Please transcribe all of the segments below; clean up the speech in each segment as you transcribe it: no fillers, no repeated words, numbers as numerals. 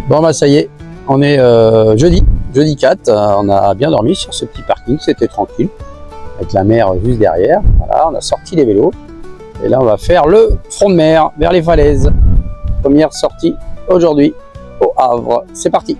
Bon bah ça y est, on est jeudi 4, on a bien dormi sur ce petit parking, c'était tranquille, avec la mer juste derrière. Voilà, on a sorti les vélos, et là on va faire le front de mer vers les falaises. Première sortie aujourd'hui au Havre, c'est parti.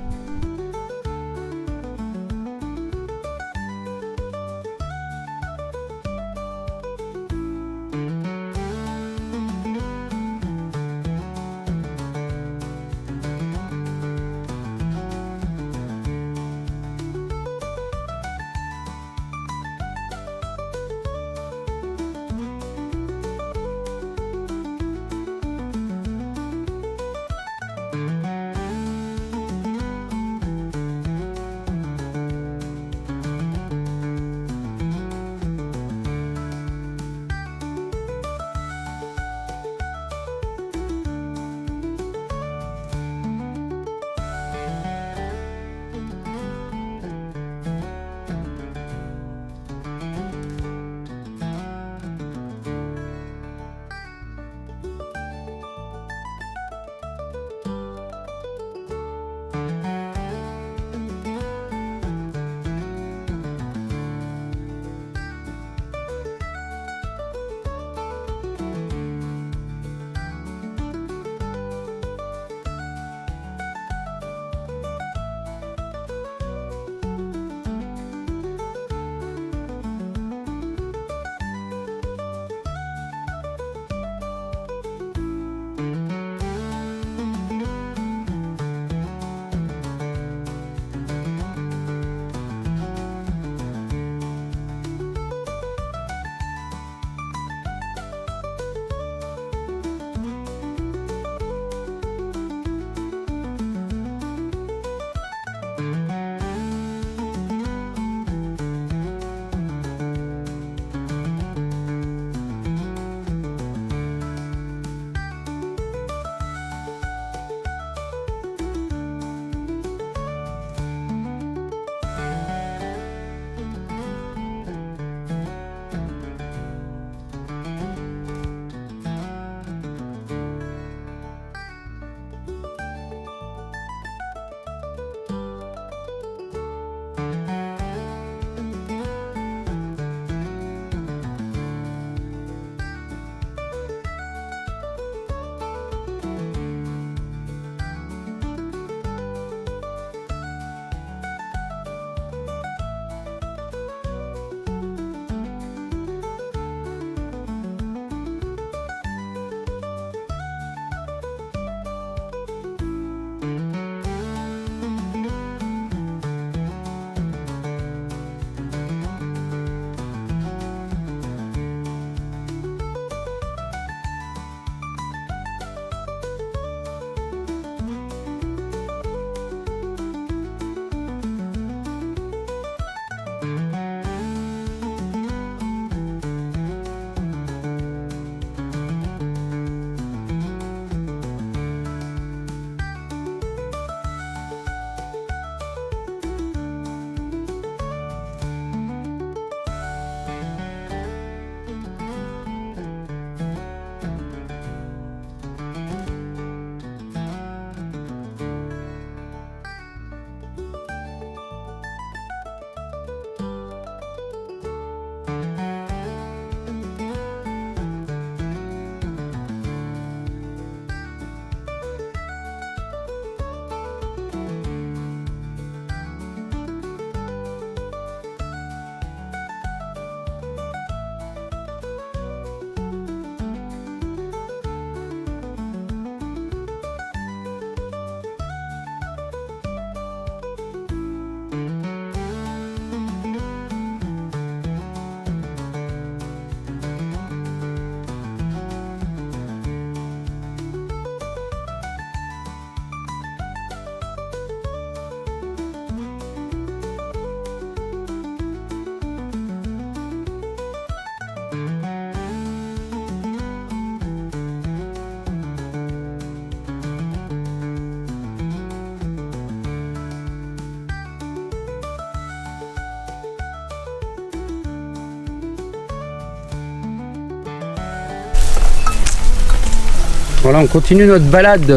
Voilà, on continue notre balade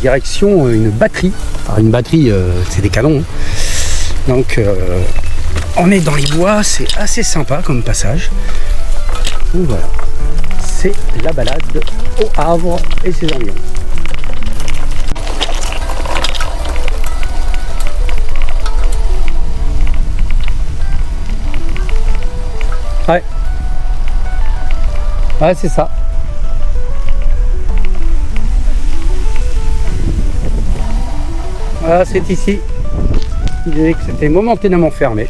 direction une batterie. Alors une batterie, c'est des canons. Hein. Donc on est dans les bois, c'est assez sympa comme passage. Donc voilà, c'est la balade au Havre et ses environs. Ouais. Ouais, c'est ça. Voilà, c'est ici. Il disait que c'était momentanément fermé.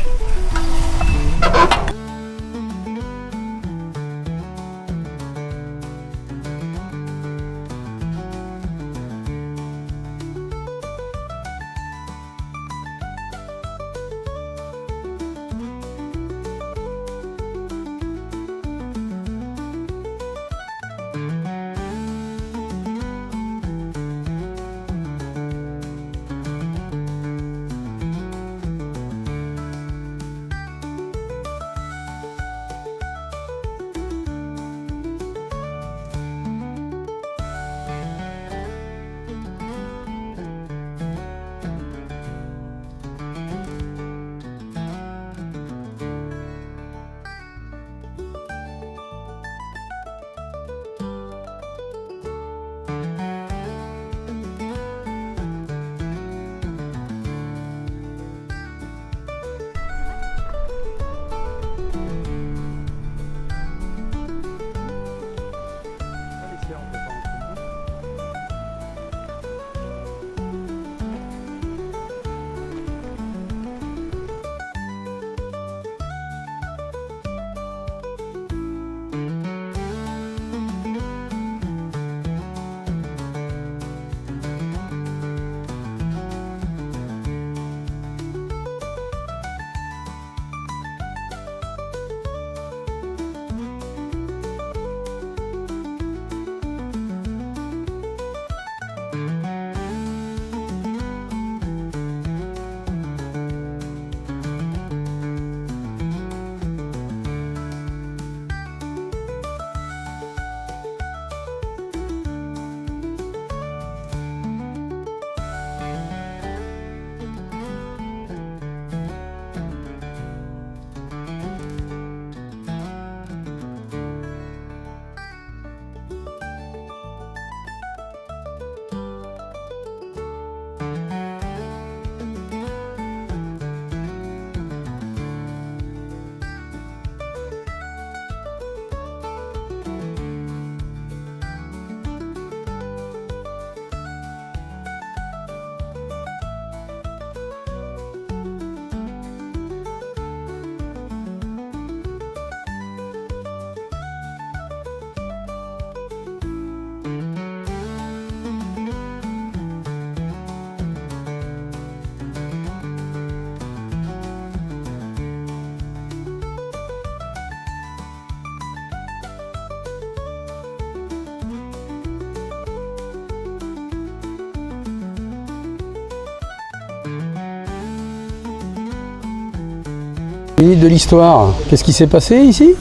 Minute de l'histoire, qu'est-ce qui s'est passé ici?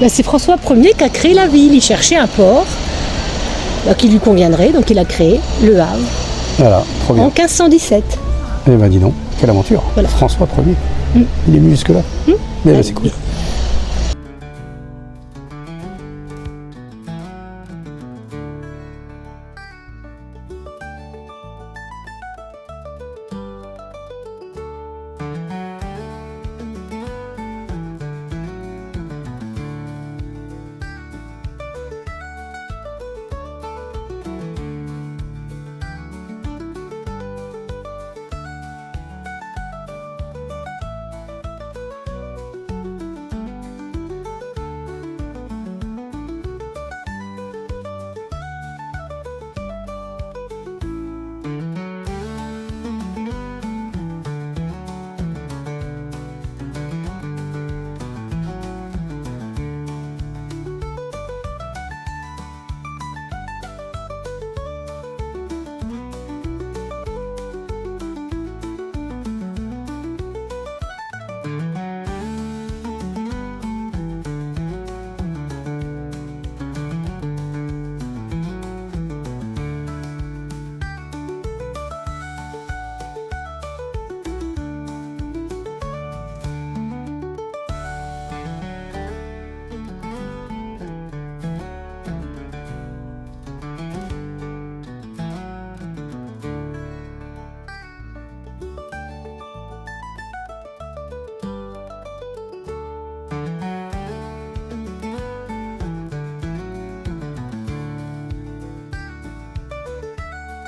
Ben, c'est François Ier qui a créé la ville. Il cherchait un port qui lui conviendrait, donc il a créé Le Havre. Voilà, trop bien. En 1517. Eh ben dis donc, quelle aventure. Voilà. François Ier, il est venu jusque là. Mais Ouais. c'est cool.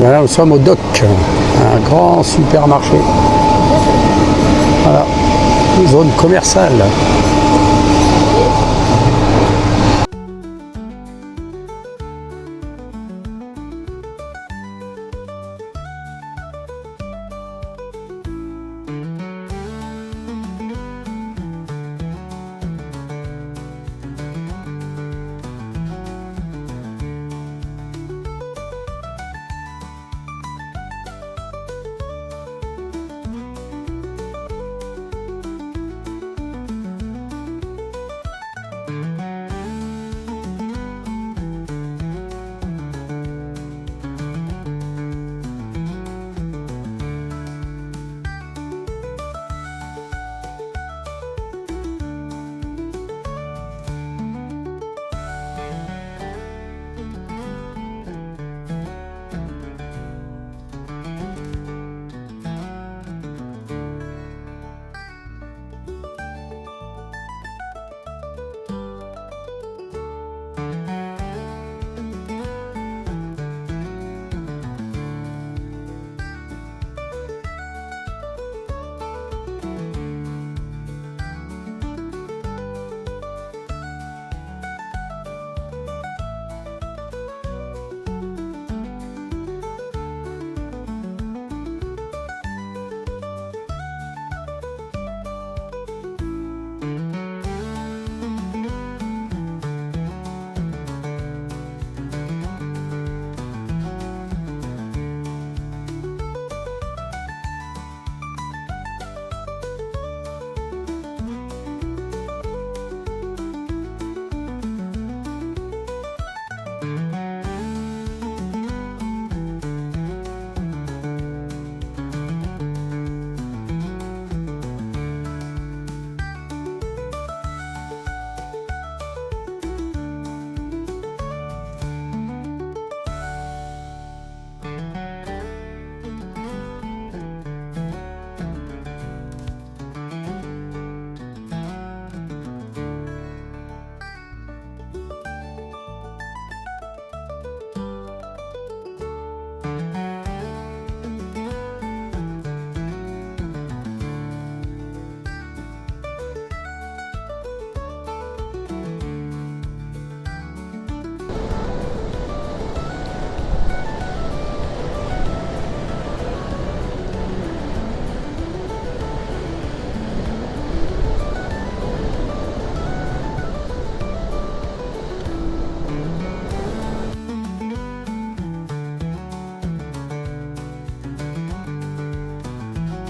Voilà, nous sommes au Dock, un grand supermarché. Voilà, une zone commerciale.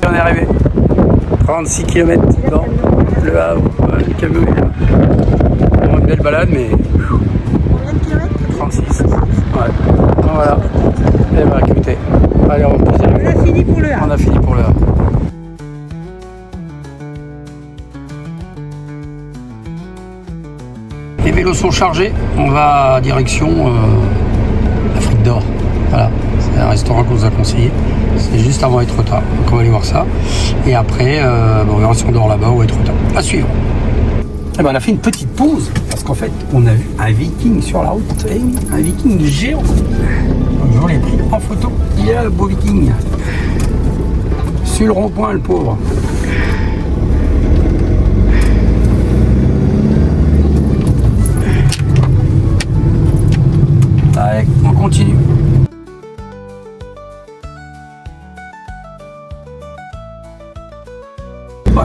On est arrivé. 36 km dans le Havre. Ouais, le camion est là. Bon, une belle balade, mais. Combien de kilomètres? 36. Ouais. Bon, voilà. Et bah écoutez. Allez, on va poser. On a fini pour le Havre. On a fini pour le Havre. Les vélos sont chargés. On va direction l'Afrique d'Or. Voilà. C'est un restaurant qu'on nous a conseillé. C'est juste avant Etretat. Donc on va aller voir ça. Et après, on verra si on dort là-bas ou Etretat. À suivre. Eh ben, on a fait une petite pause parce qu'en fait, on a vu un viking sur la route. Eh oui, un viking géant. Donc, je l'ai pris en photo. Il est là, le beau viking. Sur le rond-point, le pauvre. Allez, on continue. Ouais.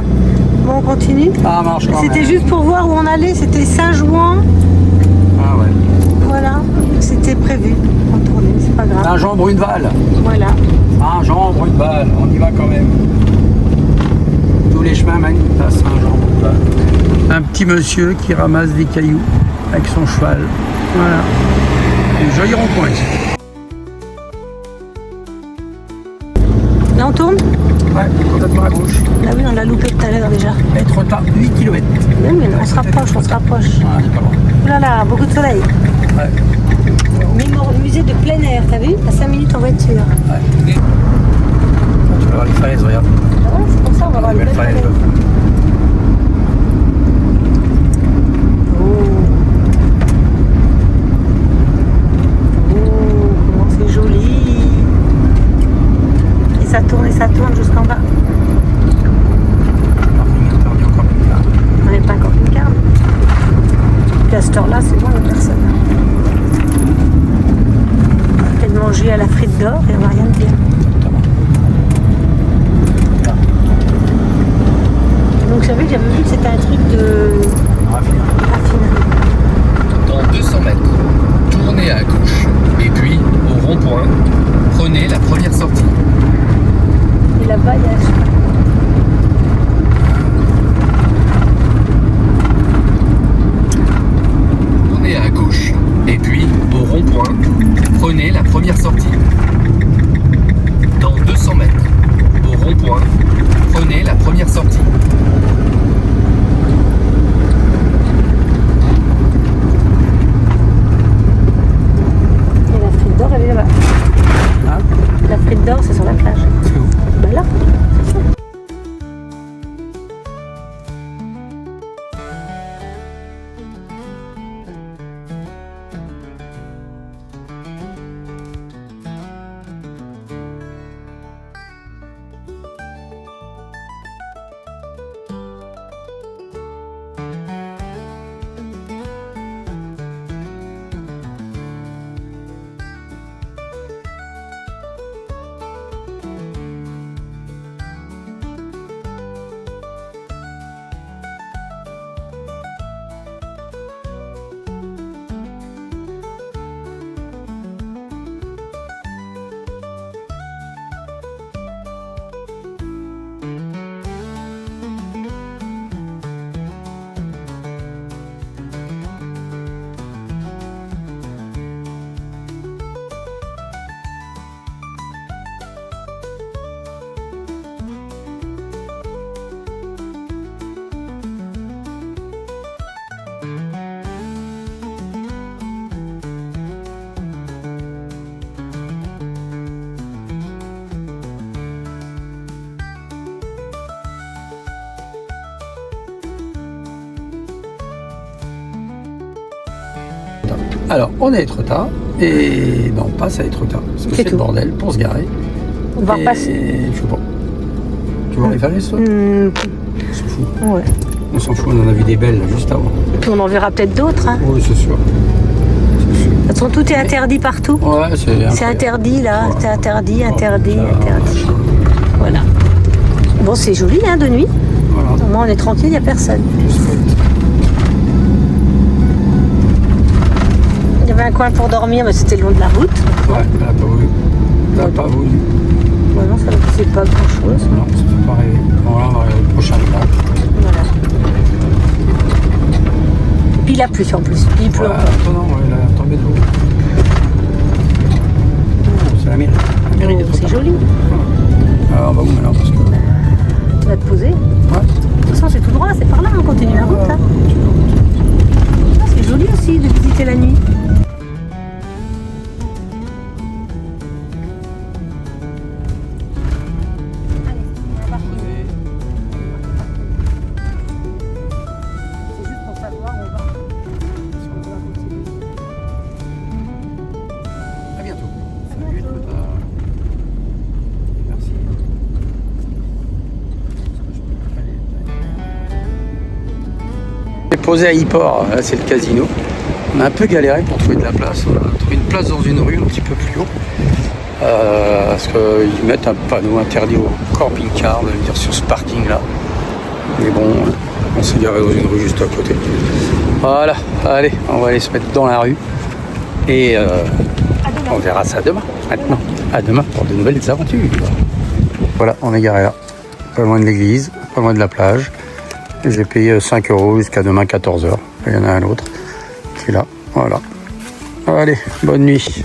Bon, on continue. Ça marche quand même. C'était juste pour voir où on allait. C'était Saint-Jouan. Ah ouais. Voilà. C'était prévu. On tournait, c'est pas grave. Saint-Jean-Bruneval. Voilà. Saint-Jean-Bruneval. On y va quand même. Tous les chemins mènent à Saint-Jean-Bruneval. Un petit monsieur qui ramasse des cailloux avec son cheval. Voilà. Un joli rond-point ici. Là, on tourne. Ouais, complètement à gauche. Là, oui, on l'a loupé tout à l'heure déjà. Etretat, 8 km. Oui, mais on se rapproche, on se rapproche. Ah, c'est pas loin. Oh là là, beaucoup de soleil. Ouais. Musée de plein air, t'as vu? À 5 minutes en voiture. Ouais. Tu vas voir les falaises, regarde. Ah ouais, c'est pour ça, on va voir les Belle belles falaise. falaises. Oh, comment c'est joli. j'avais vu que c'était un truc de raffinerie. Dans 200 mètres, tournez à gauche. Et puis, au rond-point, prenez la première sortie. Et là-bas, il y a un chemin. Tournez à gauche. Et puis, au rond-point, prenez la première sortie. Dans 200 mètres, au rond-point, prenez la première sortie. Et la frite d'or, elle est là-bas. Hein? La frite d'or, c'est sur la plage. C'est où? Bah là, c'est ça. Alors, on est trop tard, et ben, on passe à être tard, parce que C'est c'est le tout. bordel pour se garer. On va Et repasser. je sais pas. Tu vois les falaises, toi? Hmm, On s'en fout. ouais. On s'en fout, on en a vu des belles là, juste avant. Et puis on en verra peut-être d'autres. Hein. Oui, c'est sûr. C'est sûr. De toute façon, tout est interdit partout. Ouais, c'est C'est incroyable. interdit là, Ouais. c'est interdit, Oh, interdit, putain, interdit. Voilà. Bon, c'est joli hein, de nuit. Voilà. Au moins on est tranquille, il n'y a personne. Il y avait un coin pour dormir, mais c'était le long de la route. Ouais, elle a pas voulu. Elle a pas voulu. Voilà, ça ne faisait pas grand chose. Non, ça fait pas rêver. Bon, là, on va aller au prochain village. Voilà. Et puis il a plu en plus. Puis il pleut Ouais, encore. attends, non, elle a tombé de l'eau. C'est la mairie. La mairie des Oh, c'est Trottards. joli. Alors, on va où maintenant parce que... Tu vas te poser. Ouais. De toute façon, c'est tout droit, c'est par là, on continue la route. Hein. Ah, c'est joli aussi de visiter la nuit. C'est juste pour savoir où on va. À bientôt. Salut, Trottards. Merci. On est posé à Yport, là c'est le casino. On a un peu galéré pour trouver de la place. On a trouvé une place dans une rue un petit peu plus haut. Parce qu'ils mettent un panneau interdit au camping-car de venir sur ce parking là. Mais bon, on s'est garé dans une rue juste à côté. Voilà, allez, on va aller se mettre dans la rue. Et on verra ça demain. Maintenant, à demain pour de nouvelles aventures. Voilà, on est garé là. Pas loin de l'église, pas loin de la plage. J'ai payé 5 € jusqu'à demain 14 h. Il y en a un autre qui est là. Voilà. Allez, bonne nuit.